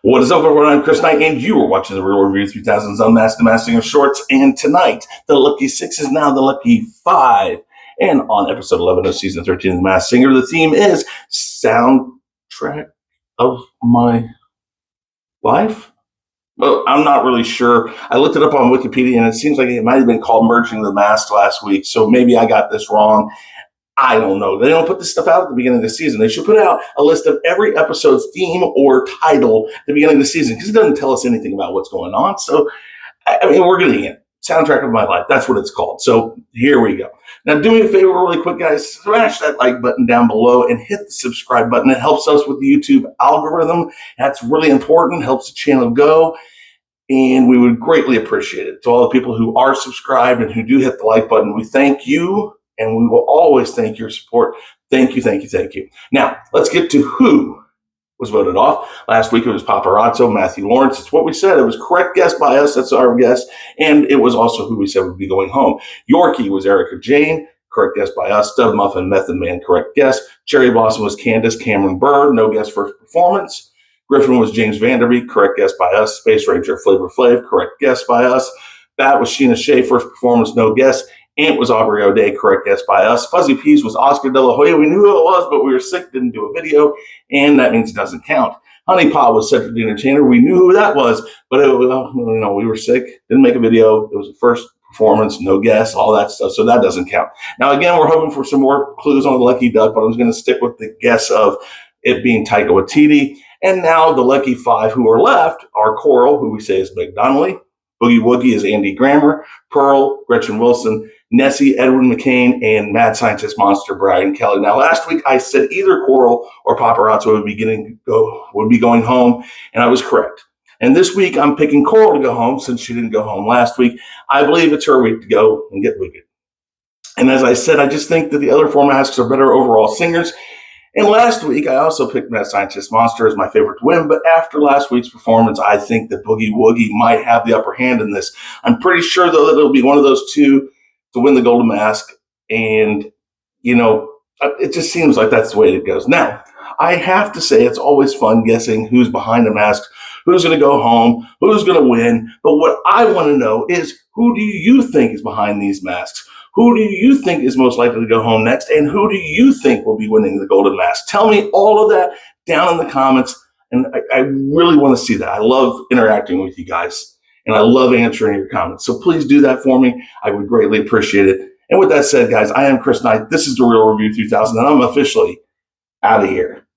What is up, everyone? I'm Chris Knight, and you are watching the Real Review 3000's Unmasking of Shorts. And tonight, the Lucky 6 is now the Lucky 5. And on episode 11 of season 13 of The Masked Singer, the theme is Soundtrack of My Life? Well, I'm not really sure. I looked it up on Wikipedia, and it seems like it might have been called Merging the Mask last week, so maybe I got this wrong. I don't know. They don't put this stuff out at the beginning of the season. They should put out a list of every episode's theme or title at the beginning of the season, because it doesn't tell us anything about what's going on. So, I mean, we're getting it. Soundtrack of My Life. That's what it's called. So here we go. Now, do me a favor really quick, guys. Smash that like button down below and hit the subscribe button. It helps us with the YouTube algorithm. That's really important. Helps the channel go. And we would greatly appreciate it. To all the people who are subscribed and who do hit the like button, we thank you. And we will always thank your support. Thank you, thank you, thank you. Now, let's get to who was voted off. Last week, it was Paparazzo, Matthew Lawrence. It's what we said. It was correct guess by us. That's our guess. And it was also who we said would be going home. Yorkie was Erica Jane. Correct guess by us. Dove Muffin, Method Man. Correct guess. Cherry Blossom was Candace Cameron Burr. No guess first performance. Griffin was James Vanderbeek. Correct guess by us. Space Ranger Flavor Flav. Correct guess by us. Bat was Sheena Shea. First performance. No guess. Ant was Aubrey O'Day, correct guess by us. Fuzzy Peas was Oscar De La Hoya. We knew who it was, but we were sick, didn't do a video, and that means it doesn't count. Honey Pot was Cedric the Entertainer. We knew who that was, but we were sick, didn't make a video. It was the first performance, no guess, all that stuff, so that doesn't count. Now, again, we're hoping for some more clues on the Lucky Duck, but I was going to stick with the guess of it being Taika Waititi. And now the Lucky 5 who are left are Coral, who we say is Meg Donnelly. Boogie Woogie is Andy Grammer. Pearl, Gretchen Wilson. Nessie, Edwin McCain, and Mad Scientist Monster Brian Kelly. Now, last week I said either Coral or Paparazzo would be going home, and I was correct. And this week I'm picking Coral to go home since she didn't go home last week. I believe it's her week to go and get wicked. And as I said, I just think that the other four masks are better overall singers. And last week I also picked Mad Scientist Monster as my favorite to win, but after last week's performance, I think that Boogie Woogie might have the upper hand in this. I'm pretty sure, though, that it'll be one of those two to win the Golden Mask, and, you know, it just seems like that's the way it goes. Now, I have to say it's always fun guessing who's behind the mask, who's going to go home, who's going to win, but what I want to know is, who do you think is behind these masks? Who do you think is most likely to go home next, and who do you think will be winning the Golden Mask? Tell me all of that down in the comments, and I really want to see that. I love interacting with you guys. And I love answering your comments. So please do that for me. I would greatly appreciate it. And with that said, guys, I am Chris Knight. This is the Real Review 3000, and I'm officially out of here.